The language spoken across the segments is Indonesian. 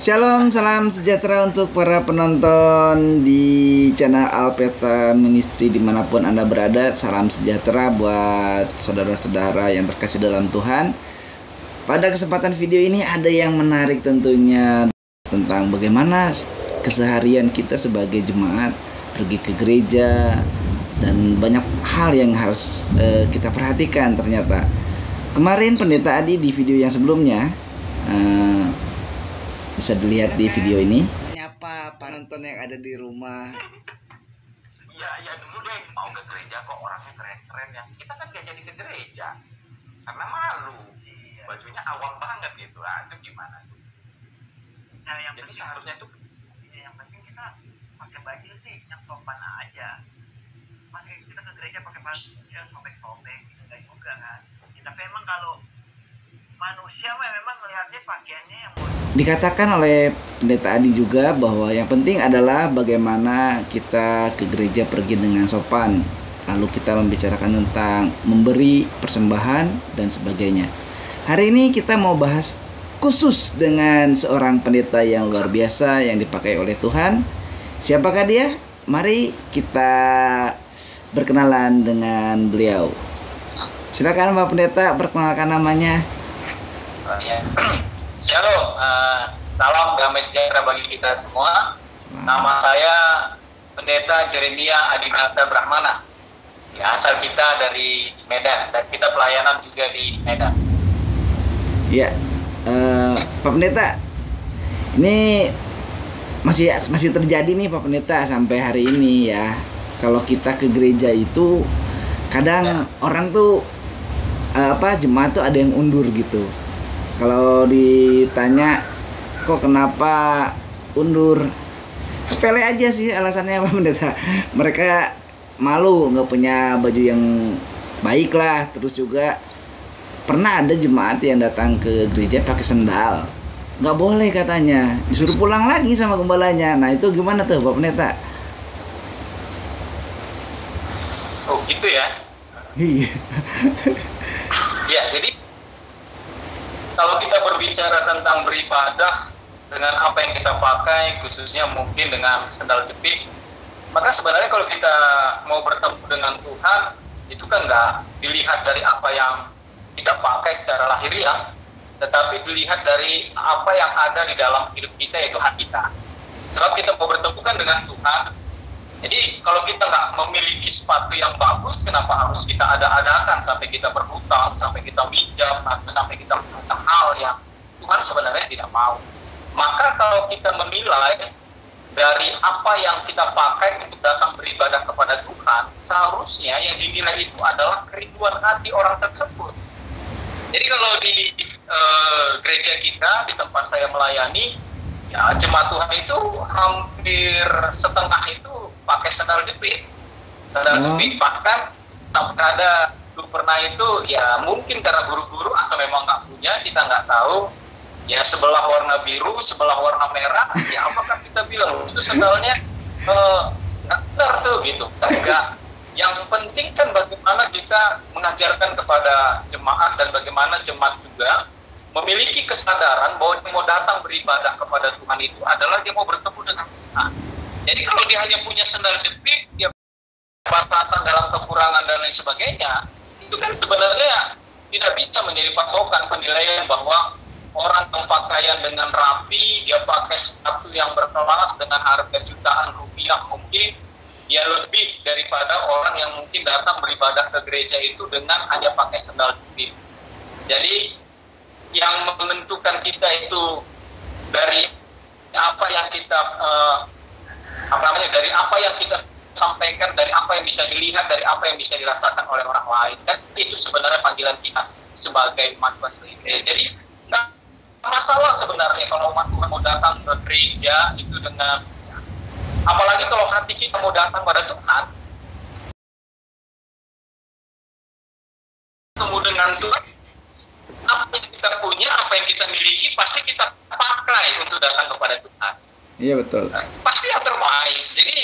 Shalom, salam sejahtera untuk para penonton di channel Alpetra Ministry dimanapun Anda berada. Salam sejahtera buat saudara-saudara yang terkasih dalam Tuhan. Pada kesempatan video ini ada yang menarik tentunya tentang bagaimana keseharian kita sebagai jemaat pergi ke gereja, dan banyak hal yang harus kita perhatikan ternyata. Kemarin Pendeta Adi di video yang sebelumnya, bisa dilihat di video ini, menyapa penonton yang ada di rumah. Iya dulu deh, mau ke gereja kok orangnya keren-keren ya. Kita kan gak jadi ke gereja karena malu. Bajunya awam banget gitu. Itu gimana tuh? Nah, yang jadi penting, seharusnya tuh yang penting kita pakai baju sih yang sopan aja. Pakai kita ke gereja pakai baju yang sobek-sobek gitu enggak juga kan. Ya, tapi emang kalau manusia memang melihatnya pakaiannya yang Dikatakan oleh Pendeta Adi juga bahwa yang penting adalah bagaimana kita ke gereja pergi dengan sopan. Lalu kita membicarakan tentang memberi persembahan dan sebagainya. Hari ini kita mau bahas khusus dengan seorang pendeta yang luar biasa yang dipakai oleh Tuhan. Siapakah dia? Mari kita berkenalan dengan beliau. Silakan Pak Pendeta, perkenalkan namanya. Shalom, salam damai sejahtera bagi kita semua. Nama saya Pendeta Jeremia Adinata Brahmana. Ya, asal kita dari Medan dan kita pelayanan juga di Medan. Ya, Pak Pendeta, ini masih terjadi nih Pak Pendeta sampai hari ini ya. Kalau kita ke gereja itu kadang orang tuh jemaat tuh ada yang undur gitu. Kalau ditanya kok kenapa undur, sepele aja sih alasannya Pak Pendeta. Mereka malu nggak punya baju yang baik lah. Terus juga pernah ada jemaat yang datang ke gereja pakai sendal, nggak boleh katanya, disuruh pulang lagi sama gembalanya. Nah itu gimana tuh Pak Pendeta? Oh gitu ya. Iya. Ya, jadi kalau kita berbicara tentang beribadah dengan apa yang kita pakai, khususnya mungkin dengan sandal jepit, maka sebenarnya kalau kita mau bertemu dengan Tuhan, itu kan nggak dilihat dari apa yang kita pakai secara lahiriah, tetapi dilihat dari apa yang ada di dalam hidup kita, yaitu hati kita. Sebab kita mau bertemu kan dengan Tuhan. Jadi kalau kita nggak memiliki sepatu yang bagus, kenapa harus kita ada-adakan sampai kita berhutang, sampai kita minjam, atau sampai kita melakukan hal yang Tuhan sebenarnya tidak mau. Maka kalau kita menilai dari apa yang kita pakai untuk datang beribadah kepada Tuhan, seharusnya yang dinilai itu adalah kerinduan hati orang tersebut. Jadi kalau di gereja kita, di tempat saya melayani, ya jemaat Tuhan itu hampir setengah itu pakai sandal jepit. Jepit, bahkan sampai ada dulu pernah itu ya mungkin karena buru-buru atau memang nggak punya, kita nggak tahu. Ya sebelah warna biru, sebelah warna merah. Ya apakah kita bilang itu sandalnya nggak benar tuh gitu? Enggak. Yang penting kan bagaimana kita mengajarkan kepada jemaat dan bagaimana jemaat juga memiliki kesadaran bahwa dia mau datang beribadah kepada Tuhan itu adalah dia mau bertemu dengan Tuhan. Jadi kalau dia hanya punya sandal jepit, dia batasan dalam kekurangan dan lain sebagainya, itu kan sebenarnya tidak bisa menjadi patokan penilaian bahwa orang yang pakaian dengan rapi, dia pakai sepatu yang berkelas dengan harga jutaan rupiah mungkin, dia lebih daripada orang yang mungkin datang beribadah ke gereja itu dengan hanya pakai sandal jepit. Jadi yang menentukan kita itu dari apa yang kita dari apa yang kita sampaikan, dari apa yang bisa dilihat, dari apa yang bisa dirasakan oleh orang lain. Dan itu sebenarnya panggilan kita sebagai umat Tuhan. Jadi nggak masalah sebenarnya kalau umat Tuhan mau datang ke gereja itu dengan, apalagi kalau hati kita mau datang pada Tuhan, ketemu dengan Tuhan, apa yang kita punya, apa yang kita miliki, pasti kita pakai untuk datang kepada Tuhan. Iya betul. Pasti yang terbaik. Jadi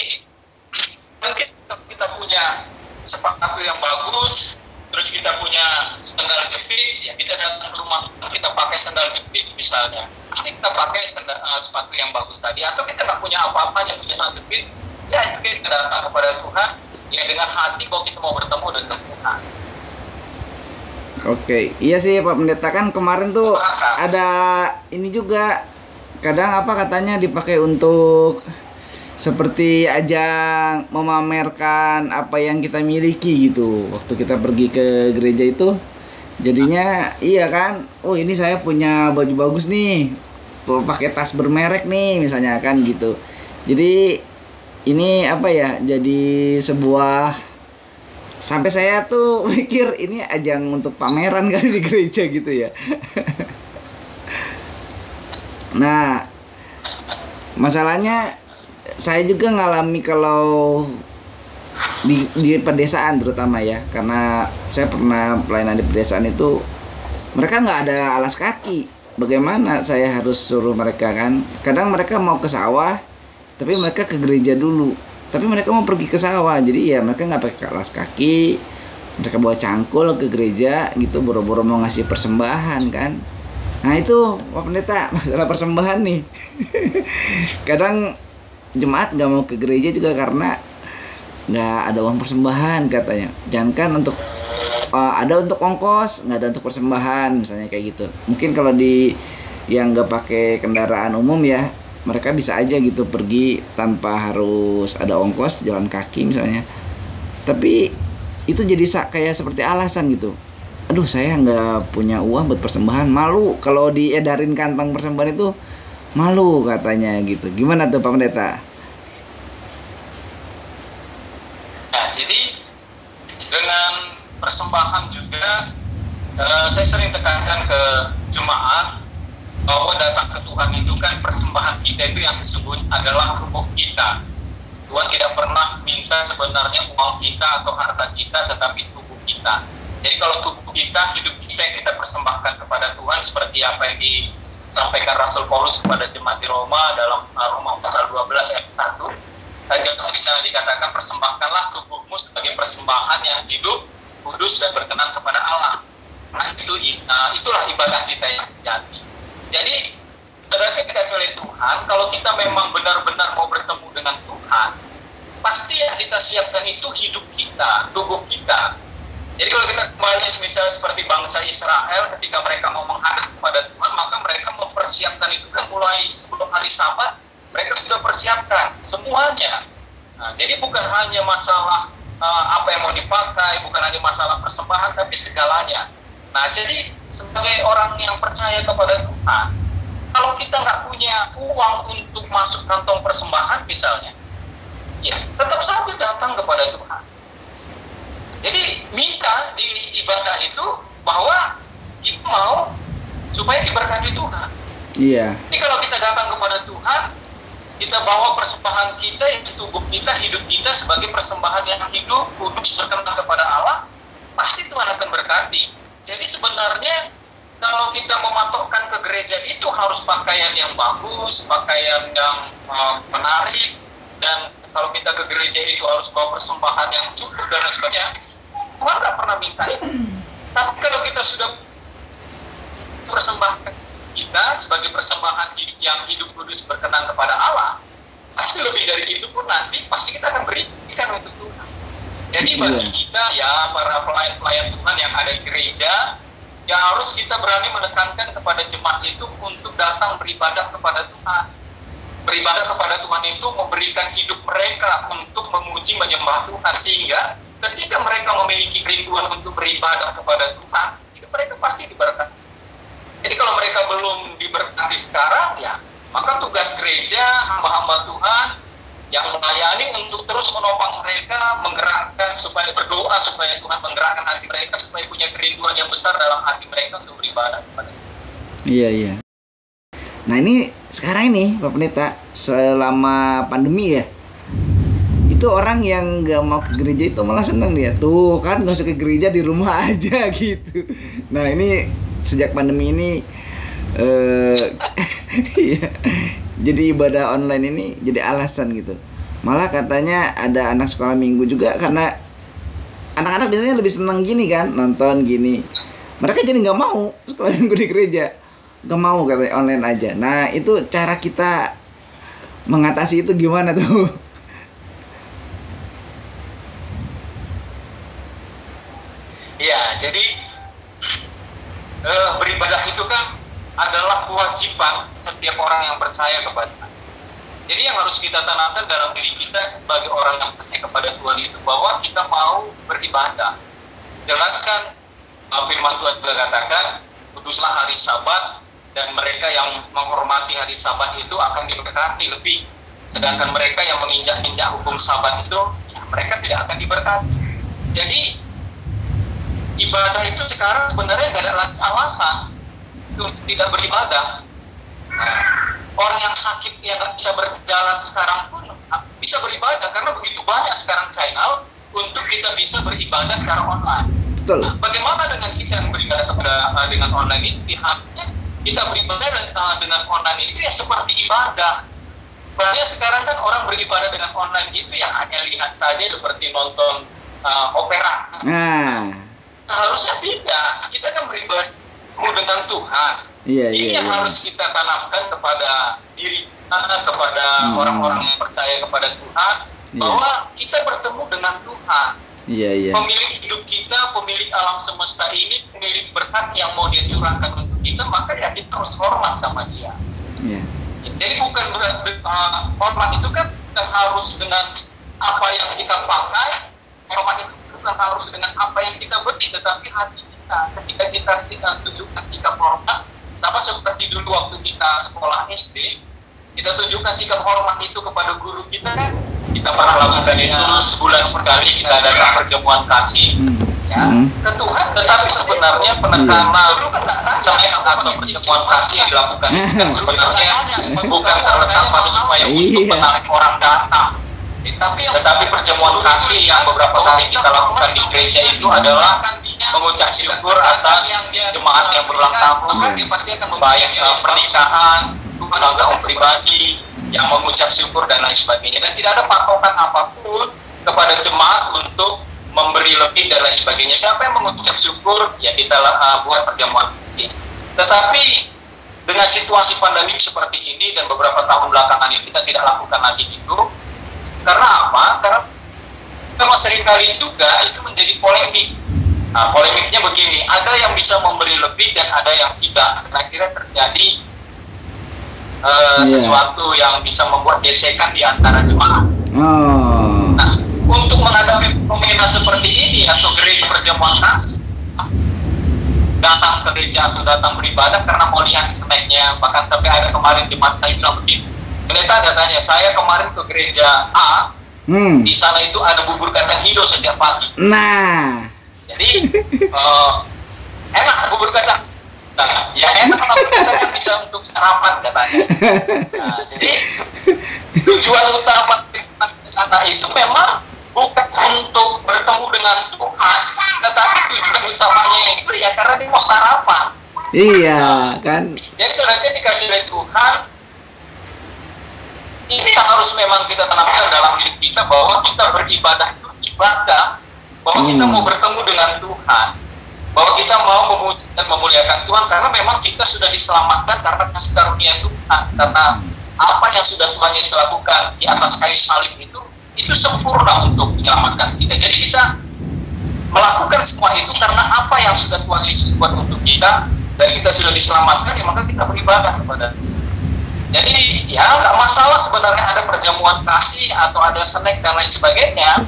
mungkin kita punya sepatu yang bagus, terus kita punya sandal jepit, ya kita datang ke rumah kita pakai sandal jepit misalnya. pasti kita pakai sepatu yang bagus tadi. Atau kita nggak punya apa-apa, hanya punya satu jepit, ya jepit, kita datang kepada Tuhan ya dengan hati bahwa kita mau bertemu dengan Tuhan. Oke, iya sih Pak Pendeta, kan kemarin tuh ada ini juga, kadang apa katanya dipakai untuk seperti ajang memamerkan apa yang kita miliki gitu. Waktu kita pergi ke gereja itu, jadinya iya kan, oh ini saya punya baju bagus nih, tuh pakai tas bermerek nih misalnya kan gitu. Jadi ini apa ya, jadi sebuah, sampai saya tuh mikir ini ajang untuk pameran kali di gereja gitu ya. Nah, masalahnya saya juga ngalami kalau di pedesaan terutama ya, karena saya pernah pelayanan di pedesaan itu, mereka nggak ada alas kaki. Bagaimana saya harus suruh mereka kan? Kadang mereka mau ke sawah, tapi mereka ke gereja dulu. Tapi mereka mau pergi ke sawah, jadi ya mereka nggak pakai alas kaki, mereka bawa cangkul ke gereja gitu, boro-boro mau ngasih persembahan kan. Nah itu Pak Pendeta, masalah persembahan nih. Kadang jemaat nggak mau ke gereja juga karena nggak ada uang persembahan katanya. Jangankan untuk ada untuk ongkos, nggak ada untuk persembahan misalnya kayak gitu. Mungkin kalau di yang nggak pakai kendaraan umum ya, mereka bisa aja gitu pergi tanpa harus ada ongkos, jalan kaki misalnya. Tapi itu jadi kayak seperti alasan gitu. Aduh saya nggak punya uang buat persembahan, malu kalau diedarin kantong persembahan itu, malu katanya gitu. Gimana tuh Pak Pendeta? Nah jadi dengan persembahan juga saya sering tekankan ke jemaat bahwa datang ke Tuhan itu kan persembahan kita itu yang sesungguhnya adalah tubuh kita. Tuhan tidak pernah minta sebenarnya uang kita atau harta kita, tetapi tubuh kita. Jadi kalau tubuh kita, hidup kita yang kita persembahkan kepada Tuhan, seperti apa yang disampaikan Rasul Paulus kepada jemaat di Roma dalam Roma pasal 12 ayat 1. Dan di sana dikatakan persembahkanlah tubuhmu sebagai persembahan yang hidup, kudus dan berkenan kepada Allah. Nah itulah ibadah kita yang sejati. Jadi, saudara kita oleh Tuhan, kalau kita memang benar-benar mau bertemu dengan Tuhan, pasti yang kita siapkan itu hidup kita, tubuh kita. Jadi kalau kita kembali misalnya seperti bangsa Israel, ketika mereka mau menghadap kepada Tuhan, maka mereka mempersiapkan itu kan mulai sebelum hari Sabat, mereka sudah persiapkan semuanya. Nah, jadi bukan hanya masalah apa yang mau dipakai, bukan hanya masalah persembahan, tapi segalanya. Nah, jadi sebagai orang yang percaya kepada Tuhan, kalau kita nggak punya uang untuk masuk kantong persembahan misalnya, ya tetap saja datang kepada Tuhan. Jadi minta di ibadah itu bahwa kita mau supaya diberkati Tuhan. Iya. Jadi kalau kita datang kepada Tuhan, kita bawa persembahan kita, yaitu tubuh kita, hidup kita sebagai persembahan yang hidup, kudus, berkenan kepada Allah, pasti Tuhan akan berkati. Jadi sebenarnya kalau kita mematokkan ke gereja itu harus pakaian yang bagus, pakaian yang menarik, dan kalau kita ke gereja itu harus bawa persembahan yang cukup dan sebagainya, Tuhan nggak pernah minta itu. Tapi kalau kita sudah persembahkan kita sebagai persembahan yang hidup kudus berkenan kepada Allah, pasti lebih dari itu pun nanti pasti kita akan berikan untuk Tuhan. Jadi bagi kita ya para pelayan-pelayan Tuhan yang ada di gereja, ya harus kita berani menekankan kepada jemaat itu untuk datang beribadah kepada Tuhan. Beribadah kepada Tuhan itu memberikan hidup mereka untuk memuji menyembah Tuhan, sehingga ketika mereka memiliki kerinduan untuk beribadah kepada Tuhan, hidup mereka pasti diberkati. Jadi kalau mereka belum diberkati sekarang, ya maka tugas gereja, hamba-hamba Tuhan yang melayani untuk terus menopang mereka, menggerakkan supaya berdoa, supaya Tuhan menggerakkan hati mereka, supaya punya kerinduan yang besar dalam hati mereka untuk beribadah kepada Tuhan. Iya, iya. Nah ini sekarang ini Pak Pendeta, selama pandemi ya, itu orang yang gak mau ke gereja itu malah seneng dia. Tuh kan gak usah ke gereja, di rumah aja gitu. Nah ini sejak pandemi ini iya, jadi ibadah online ini jadi alasan gitu. Malah katanya ada anak sekolah minggu juga, karena anak-anak biasanya lebih seneng gini kan, nonton gini. Mereka jadi nggak mau sekolah minggu di gereja. nggak mau katanya online aja. Nah itu cara kita mengatasi itu gimana tuh? Ya, jadi beribadah itu kan adalah kewajiban setiap orang yang percaya kepada Tuhan. Jadi yang harus kita tanamkan dalam diri kita sebagai orang yang percaya kepada Tuhan itu bahwa kita mau beribadah. Jelaskan firman Tuhan juga katakan, kuduslah hari Sabat, dan mereka yang menghormati hari Sabat itu akan diberkati lebih. Sedangkan mereka yang menginjak-injak hukum Sabat itu, ya, mereka tidak akan diberkati. Jadi ibadah itu sekarang sebenarnya tidak ada lagi alasan untuk tidak beribadah. Nah, orang yang sakit yang nggak bisa berjalan sekarang pun bisa beribadah karena begitu banyak sekarang channel untuk kita bisa beribadah secara online. Betul. Nah, bagaimana dengan kita yang beribadah dengan online ini? Artinya kita beribadah dengan online itu ya seperti ibadah. Banyak sekarang kan orang beribadah dengan online itu ya hanya lihat saja seperti nonton opera. Nah, seharusnya tidak. Kita kan beribadah dengan Tuhan. Ini yang harus kita tanamkan kepada diri kita, kepada orang-orang yang percaya kepada Tuhan, bahwa kita bertemu dengan Tuhan. Pemilik hidup kita, pemilik alam semesta ini, pemilik berkat yang mau dia curahkan untuk kita, maka ya kita harus hormat sama dia. Jadi bukan hormat itu kan bukan harus dengan apa yang kita pakai, hormat itu bukan harus dengan apa yang kita beri, tetapi hati kita. Ketika kita tunjukkan sikap hormat, sama seperti dulu waktu kita sekolah SD, kita tunjukkan sikap hormat itu kepada guru kita kan, kita pernah lakukan itu sebulan sekali kita adakan perjamuan kasih ke Tuhan. Tetapi sebenarnya penekanan semen atau perjamuan kasih yang dilakukan itu kan sebenarnya bukan terletak pada supaya untuk menarik orang datang, tetapi perjamuan kasih yang beberapa kali kita lakukan di gereja itu adalah mengucap syukur atas jemaat yang berulang tahun, baik pernikahan, keluarga pribadi yang mengucap syukur dan lain sebagainya, dan tidak ada patokan apapun kepada jemaat untuk memberi lebih dan lain sebagainya. Siapa yang mengucap syukur, ya kita buat perjamuan kasih. Tetapi dengan situasi pandemi seperti ini dan beberapa tahun belakangan ini kita tidak lakukan lagi itu. Karena apa? Karena memang seringkali juga itu menjadi polemik. Nah, polemiknya begini, ada yang bisa memberi lebih dan ada yang tidak. Akhirnya terjadi sesuatu yang bisa membuat gesekan di antara jemaat. Nah, untuk menghadapi fenomena seperti ini atau gereja perjamuan kasih, datang ke gereja atau datang beribadah karena mau lihat snacknya, bahkan sampai ada kemarin jemaat saya bilang begini, pendeta ada tanya, saya kemarin ke gereja A, di sana itu ada bubur kacang hijau setiap pagi. Nah, jadi enak bubur kacang. Nah, ya enak kalau kita kan bisa untuk sarapan katanya. Nah, jadi tujuan utama di sana itu memang bukan untuk bertemu dengan Tuhan, tetapi tujuan utamanya itu ya karena dia mau sarapan. Iya kan. Jadi sebenarnya dikasih oleh Tuhan, ini yang harus memang kita tanamkan dalam diri kita bahwa kita beribadah itu ibadah, bahwa kita mau bertemu dengan Tuhan, bahwa kita mau memuji dan memuliakan Tuhan karena memang kita sudah diselamatkan karena kasih karunia Tuhan, karena apa yang sudah Tuhan Yesus lakukan di atas kayu salib itu sempurna untuk menyelamatkan kita. Jadi kita melakukan semua itu karena apa yang sudah Tuhan Yesus buat untuk kita dan kita sudah diselamatkan, ya maka kita beribadah kepada Tuhan. Jadi ya nggak masalah sebenarnya ada perjamuan kasih atau ada snack dan lain sebagainya,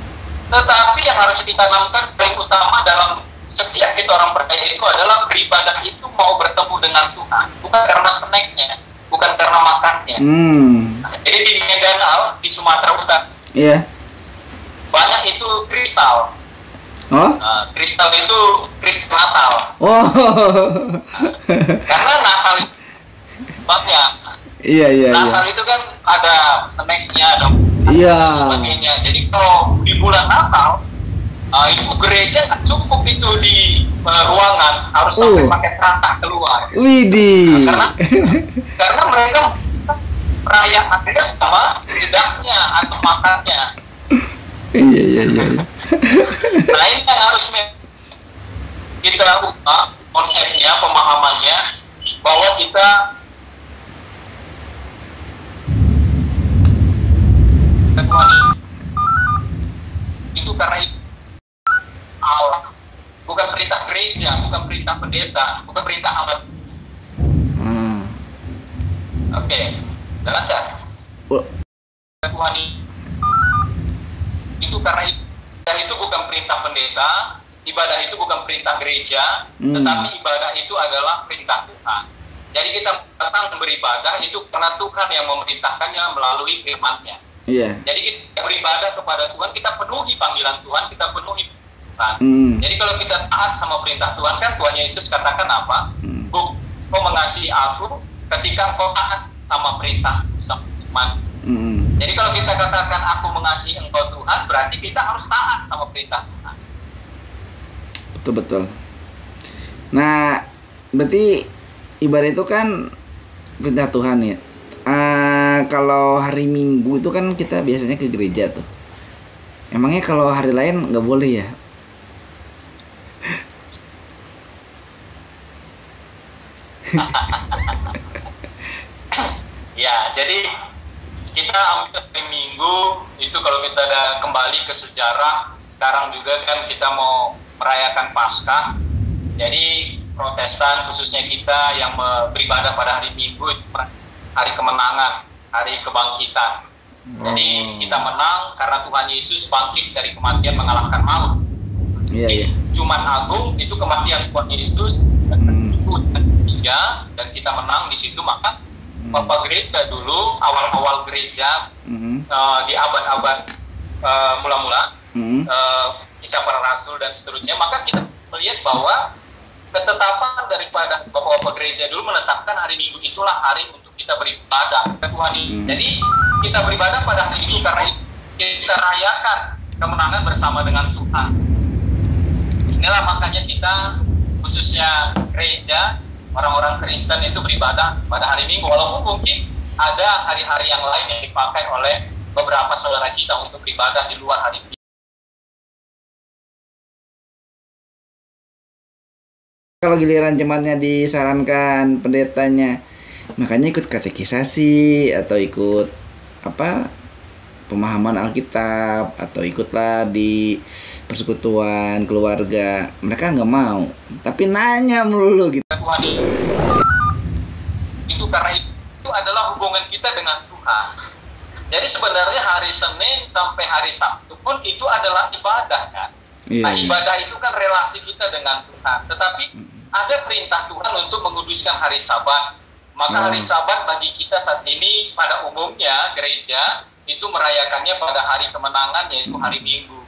tetapi yang harus ditanamkan paling utama dalam setiap kita orang percaya itu adalah beribadah itu mau bertemu dengan Tuhan, bukan karena snacknya, bukan karena makannya. Nah, jadi di Medan di Sumatera Utara, banyak itu kristal. Kristal itu kristal Natal. Karena Natal itu banyak. Natal itu kan ada snacknya, ada sebagainya. Jadi kalau di bulan Natal itu gereja nggak cukup itu di ruangan, harus sampai pakai terata keluar. Widih. Karena mereka merayakan sama jedaknya atau makannya. Iya. Nah ini yang harus kita ubah konsepnya, pemahamannya, bahwa kita Tuhan itu karena itu Allah, bukan perintah gereja, bukan perintah pendeta, bukan perintah amat. Oke, udah lancar. Tuhan itu karena ibadah itu bukan perintah pendeta, ibadah itu bukan perintah gereja, tetapi ibadah itu adalah perintah Tuhan. Jadi kita datang beribadah itu karena Tuhan yang memerintahkannya melalui firman-Nya. Iya. Jadi kita beribadah kepada Tuhan, kita penuhi panggilan Tuhan, kita penuhi Tuhan. Jadi kalau kita taat sama perintah Tuhan, kan Tuhan Yesus katakan apa? Kau mengasihi aku ketika kau taat sama perintah, sama firman. Jadi kalau kita katakan aku mengasihi engkau Tuhan, berarti kita harus taat sama perintah Tuhan. Betul. Nah, berarti ibadah itu kan perintah Tuhan ya. Kalau hari Minggu itu kan kita biasanya ke gereja tuh. Emangnya kalau hari lain nggak boleh ya? Ya, jadi kita ambil hari Minggu itu kalau kita ada kembali ke sejarah, sekarang juga kan kita mau merayakan Paskah. Jadi Protestan khususnya kita yang beribadah pada hari Minggu itu hari kemenangan, hari kebangkitan. Jadi kita menang karena Tuhan Yesus bangkit dari kematian mengalahkan maut. Iya. Jumat Agung itu kematian Tuhan Yesus dan ketiga, dan kita menang di situ. Maka Bapak Gereja dulu, awal-awal gereja di abad-abad mula-mula, Kisah Para Rasul dan seterusnya, maka kita melihat bahwa ketetapan daripada Bapak-Bapak Gereja dulu menetapkan hari Minggu itulah hari untuk kita beribadah ke Tuhan. Jadi kita beribadah pada hari Minggu karena kita rayakan kemenangan bersama dengan Tuhan. Inilah makanya kita, khususnya gereja, orang-orang Kristen itu beribadah pada hari Minggu, walaupun mungkin ada hari-hari yang lain yang dipakai oleh beberapa saudara kita untuk beribadah di luar hari Minggu. Kalau giliran jemaatnya disarankan pendetanya, makanya ikut katekisasi atau ikut pemahaman Alkitab, atau ikutlah di persekutuan keluarga, mereka nggak mau, tapi nanya melulu gitu. Tuhan itu karena itu adalah hubungan kita dengan Tuhan. Jadi sebenarnya hari Senin sampai hari Sabtu pun itu adalah ibadah kan. Nah, ibadah itu kan relasi kita dengan Tuhan. Tetapi ada perintah Tuhan untuk menguduskan hari Sabat. Maka hari Sabat bagi kita saat ini pada umumnya gereja itu merayakannya pada hari kemenangan, yaitu hari Minggu.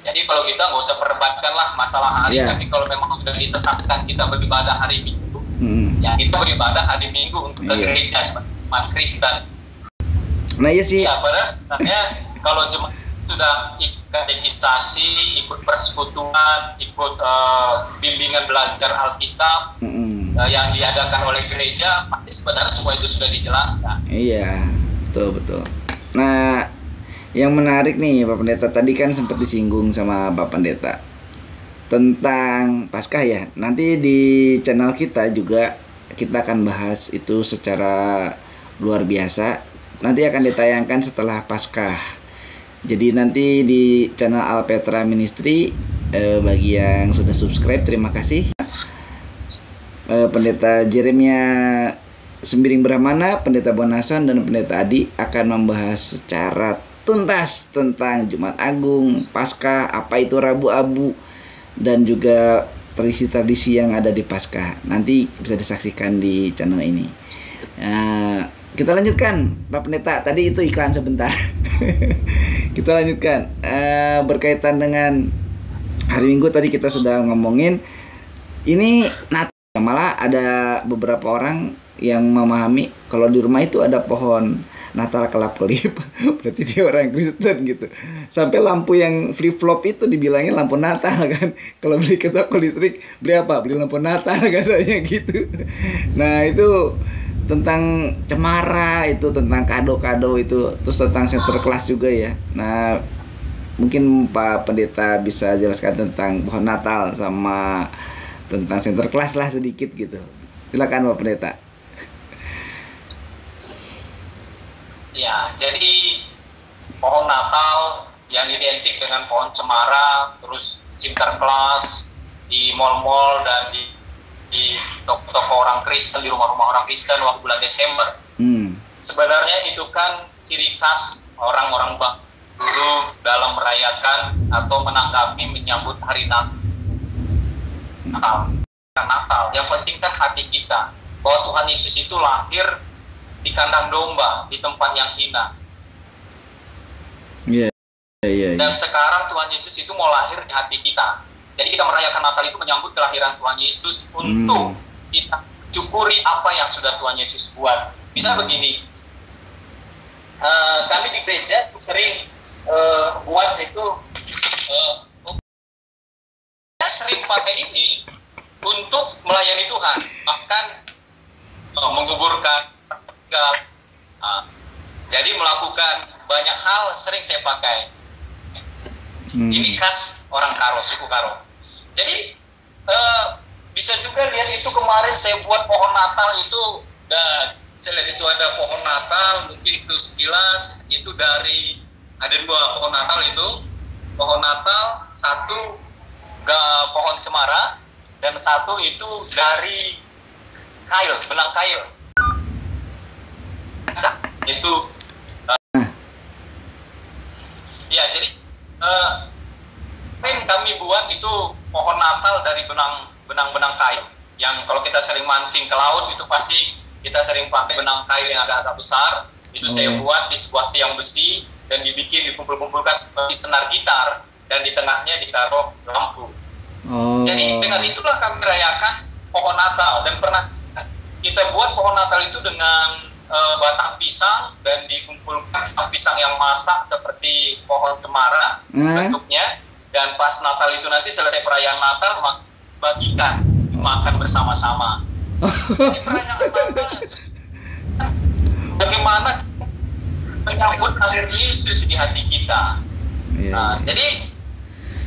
Jadi kalau kita nggak usah perdebatkan lah masalah hari, tapi kalau memang sudah ditetapkan kita beribadah hari Minggu, ya kita beribadah hari Minggu untuk ke gereja sebagai umat Kristen. Nah iya sih. Ya, padahal sebenarnya kalau jemaat sudah ikut katekisasi, ikut persekutuan, ikut bimbingan belajar Alkitab yang diadakan oleh gereja, pasti sebenarnya semua itu sudah dijelaskan. Iya, betul. Nah, yang menarik nih Pak Pendeta, tadi kan sempat disinggung sama Pak Pendeta tentang Paskah ya. Nanti di channel kita juga kita akan bahas itu secara luar biasa. Nanti akan ditayangkan setelah Paskah. Jadi nanti di channel Alpetra Ministry, bagi yang sudah subscribe, terima kasih. Pendeta Jeremia Sembiring Brahmana, Pendeta Bonason, dan Pendeta Adi akan membahas secara tuntas tentang Jumat Agung, Paskah, apa itu Rabu Abu, dan juga tradisi-tradisi yang ada di Paskah. Nanti bisa disaksikan di channel ini. Kita lanjutkan, Pak Pendeta. Tadi itu iklan sebentar. Kita lanjutkan berkaitan dengan hari Minggu. Tadi kita sudah ngomongin ini Natal. Malah ada beberapa orang yang memahami kalau di rumah itu ada pohon Natal kelap-kelip, berarti dia orang Kristen gitu. Sampai lampu yang flip-flop itu dibilangin lampu Natal kan. Kalau beli ke toko listrik, beli apa? Beli lampu Natal katanya gitu. Nah itu tentang cemara, itu tentang kado-kado itu, terus tentang Sinterklas juga ya. Nah mungkin Pak Pendeta bisa jelaskan tentang pohon Natal sama tentang Sinterklas lah sedikit gitu. Silakan Pak Pendeta. Ya, jadi pohon Natal yang identik dengan pohon cemara, terus Sinterklas di mal-mal dan di toko-toko orang Kristen, di rumah-rumah orang Kristen waktu bulan Desember. Sebenarnya itu kan ciri khas orang-orang dulu dalam merayakan atau menanggapi menyambut hari Natal. Natal. Yang penting kan hati kita bahwa Tuhan Yesus itu lahir di kandang domba, di tempat yang hina. Dan sekarang Tuhan Yesus itu mau lahir di hati kita. Jadi kita merayakan Natal itu menyambut kelahiran Tuhan Yesus untuk kita syukuri apa yang sudah Tuhan Yesus buat. Bisa begini, kami di gereja sering buat itu, saya sering pakai ini untuk melayani Tuhan, bahkan menguburkan. Jadi melakukan banyak hal sering saya pakai. Ini khas orang Karo, suku Karo. Jadi bisa juga lihat itu kemarin saya buat pohon Natal itu, dan saya lihat itu ada pohon Natal, mungkin itu sekilas itu dari, ada 2 pohon Natal itu, pohon Natal, 1 pohon cemara, dan 1 itu dari kail, benang kail. Itu ya, jadi kami buat itu pohon Natal dari benang kail yang kalau kita sering mancing ke laut itu pasti kita sering pakai benang kail yang agak besar. Itu saya buat di sebuah tiang besi dan dikumpul-kumpulkan seperti senar gitar, dan di tengahnya ditaruh lampu. Jadi dengan itulah kami merayakan pohon Natal. Dan pernah kita buat pohon Natal itu dengan batang pisang, dan dikumpulkan batang pisang yang masak seperti pohon cemara bentuknya. Dan pas Natal itu nanti selesai perayaan Natal, bagikan makan bersama-sama. Jadi perayaan Natal bagaimana menyambut hadir Yesus di hati kita. Jadi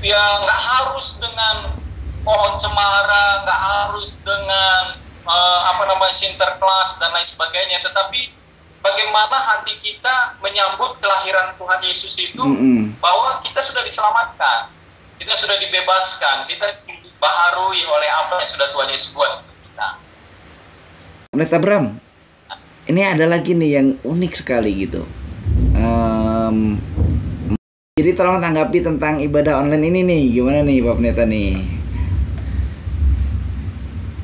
ya nggak harus dengan pohon cemara, nggak harus dengan Sinterklas dan lain sebagainya, tetapi bagaimana hati kita menyambut kelahiran Tuhan Yesus itu, bahwa kita sudah diselamatkan, kita sudah dibebaskan, kita dibaharui oleh apa yang sudah Tuhan Yesus buat untuk kita. Pendeta Bram, ini ada lagi nih yang unik sekali gitu. Jadi tolong tanggapi tentang ibadah online ini nih, gimana nih Pak Pendeta nih?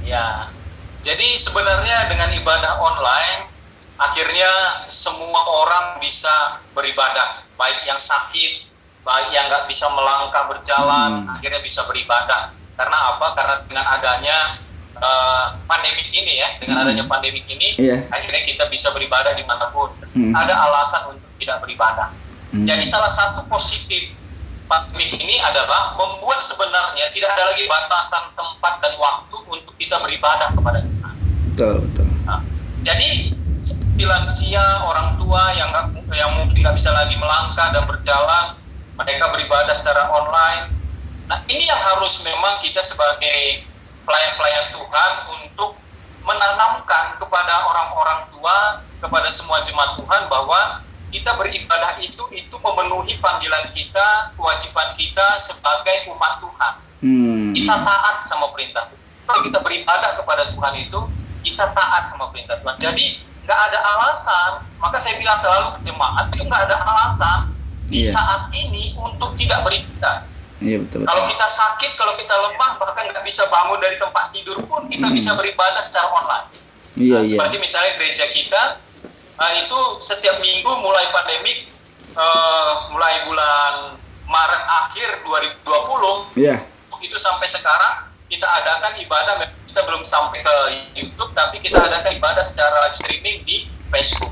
Ya. Jadi sebenarnya dengan ibadah online, akhirnya semua orang bisa beribadah. Baik yang sakit, baik yang nggak bisa melangkah berjalan, akhirnya bisa beribadah. Karena apa? Karena dengan adanya pandemik ini ya, dengan adanya pandemik ini, akhirnya kita bisa beribadah dimanapun. Ada alasan untuk tidak beribadah. Jadi salah satu positif pandemik ini adalah membuat sebenarnya tidak ada lagi batasan tempat dan waktu untuk kita beribadah kepada Tuhan. Betul. Nah, jadi lansia, orang tua yang mungkin nggak bisa lagi melangkah dan berjalan, mereka beribadah secara online. Nah, ini yang harus memang kita sebagai pelayan-pelayan Tuhan untuk menanamkan kepada orang-orang tua, kepada semua jemaat Tuhan, bahwa kita beribadah itu memenuhi panggilan kita, kewajiban kita sebagai umat Tuhan. Kita taat sama perintah Tuhan. Kalau kita beribadah kepada Tuhan itu, kita taat sama perintah Tuhan. Jadi nggak ada alasan, maka saya bilang selalu ke jemaat, itu nggak ada alasan di saat ini untuk tidak beribadah. Betul. Kalau kita sakit, kalau kita lemah, bahkan nggak bisa bangun dari tempat tidur pun, kita bisa beribadah secara online. Seperti misalnya gereja kita, itu setiap minggu mulai pandemik, mulai bulan Maret akhir 2020, itu sampai sekarang kita adakan ibadah. Kita belum sampai ke YouTube, tapi kita adakan ibadah secara live streaming di Facebook.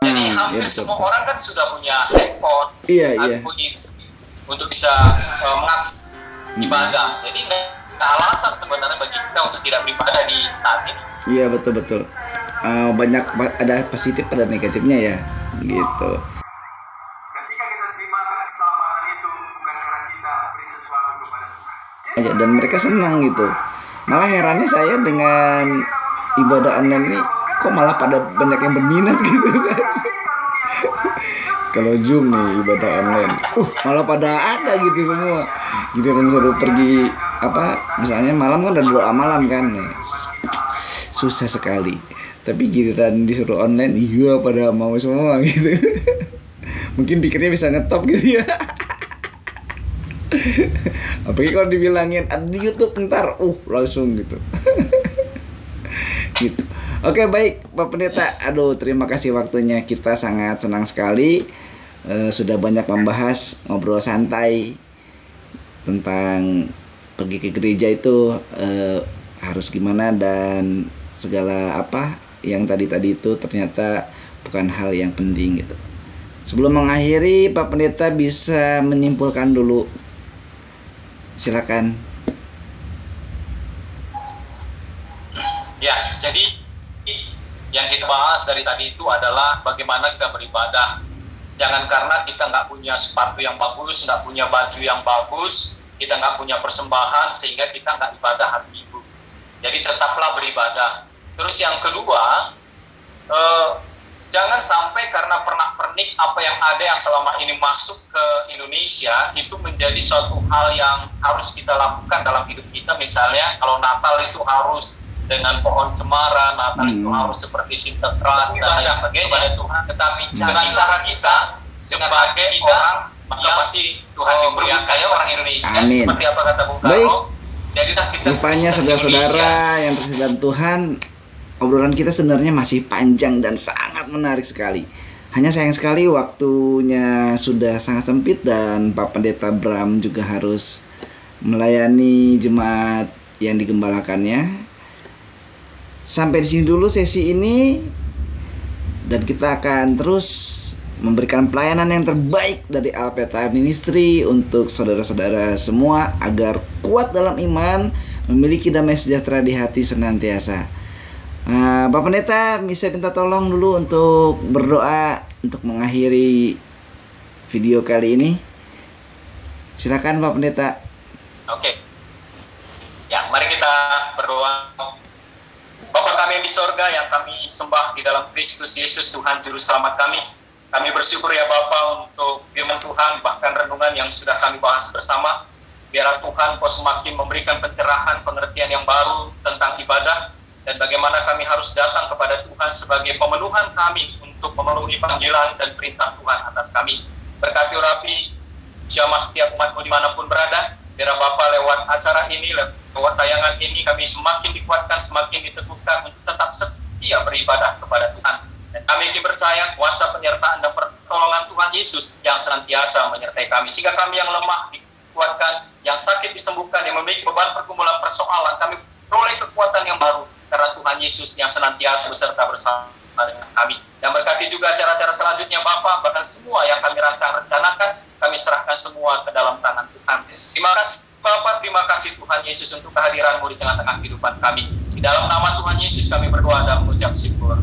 Jadi hampir semua orang kan sudah punya handphone, untuk bisa mengakses ibadah. Jadi nggak alasan sebenarnya bagi kita untuk tidak beribadah di saat ini. Iya, betul. Banyak ada positif ada negatifnya ya, gitu. Ketika kita terima keselamatan itu bukan karena kita beri sesuatu kepada Tuhan. Dan mereka senang gitu. Malah herannya saya dengan ibadah online ini kok malah pada banyak yang berminat gitu kan. Kalau Zoom nih ibadah online, malah pada ada gitu semua. Gitu kan suruh pergi misalnya malam kan ada doa malam kan, susah sekali. Tapi giliran disuruh online, iya pada mau semua gitu. Mungkin pikirnya bisa ngetop gitu ya. Apalagi kalau dibilangin ada di YouTube ntar, langsung gitu. Gitu. Oke, baik Pak Pendeta. Aduh, terima kasih waktunya. Kita sangat senang sekali sudah banyak membahas, ngobrol santai tentang pergi ke gereja itu harus gimana dan segala apa yang tadi itu ternyata bukan hal yang penting gitu. Sebelum mengakhiri, Pak Pendeta bisa menyimpulkan dulu. Silakan. Ya, jadi yang kita bahas dari tadi itu adalah bagaimana kita beribadah. Jangan karena kita nggak punya sepatu yang bagus, nggak punya baju yang bagus, kita nggak punya persembahan sehingga kita nggak ibadah hari Minggu. Jadi tetaplah beribadah. Terus yang kedua, jangan sampai karena pernak-pernik apa yang ada yang selama ini masuk ke Indonesia itu menjadi suatu hal yang harus kita lakukan dalam hidup kita. Misalnya kalau Natal itu harus dengan pohon cemara, Natal itu harus seperti Sinterklas dan lain sebagainya pada Tuhan. Tetapi dengan cara kita sebagai orang, maka pasti Tuhan dimuliakan ya orang Indonesia. Amin. Seperti apa kata Bung Karno. Baik. Jadilah kita Rupanya saudara-saudara yang terkasih dalam Tuhan, obrolan kita sebenarnya masih panjang dan sangat menarik sekali. Hanya sayang sekali waktunya sudah sangat sempit dan Pak Pendeta Bram juga harus melayani jemaat yang digembalakannya. Sampai di sini dulu sesi ini, dan kita akan terus memberikan pelayanan yang terbaik dari Alpeta Ministry untuk saudara-saudara semua agar kuat dalam iman, memiliki damai sejahtera di hati senantiasa. Pak Pendeta bisa minta tolong dulu untuk berdoa untuk mengakhiri video kali ini. Silakan Pak Pendeta. Oke. Ya, mari kita berdoa. Bapa kami yang di sorga, yang kami sembah di dalam Kristus Yesus Tuhan Juru Selamat kami. Kami bersyukur ya Bapa untuk firman Tuhan, bahkan renungan yang sudah kami bahas bersama. Biarlah Tuhan Kau semakin memberikan pencerahan, pengertian yang baru tentang ibadah, dan bagaimana kami harus datang kepada Tuhan sebagai pemenuhan kami untuk memenuhi panggilan dan perintah Tuhan atas kami. Berkati urapi jamaah setiap umat-Mu dimanapun berada. Biar Bapa lewat acara ini, lewat tayangan ini, kami semakin dikuatkan, semakin diteguhkan untuk tetap setia beribadah kepada Tuhan. Dan kami percaya kuasa penyertaan dan pertolongan Tuhan Yesus yang senantiasa menyertai kami. Sehingga kami yang lemah dikuatkan, yang sakit disembuhkan, yang memiliki beban pergumulan persoalan, kami peroleh kekuatan yang baru karena Tuhan Yesus yang senantiasa beserta bersama dengan kami. Dan berkati juga acara-acara selanjutnya Bapa, bahkan semua yang kami rencanakan, kami serahkan semua ke dalam tangan Tuhan. Terima kasih Bapa, terima kasih Tuhan Yesus untuk kehadiran-Mu di tengah-tengah kehidupan kami. Di dalam nama Tuhan Yesus kami berdoa dan mengucap syukur.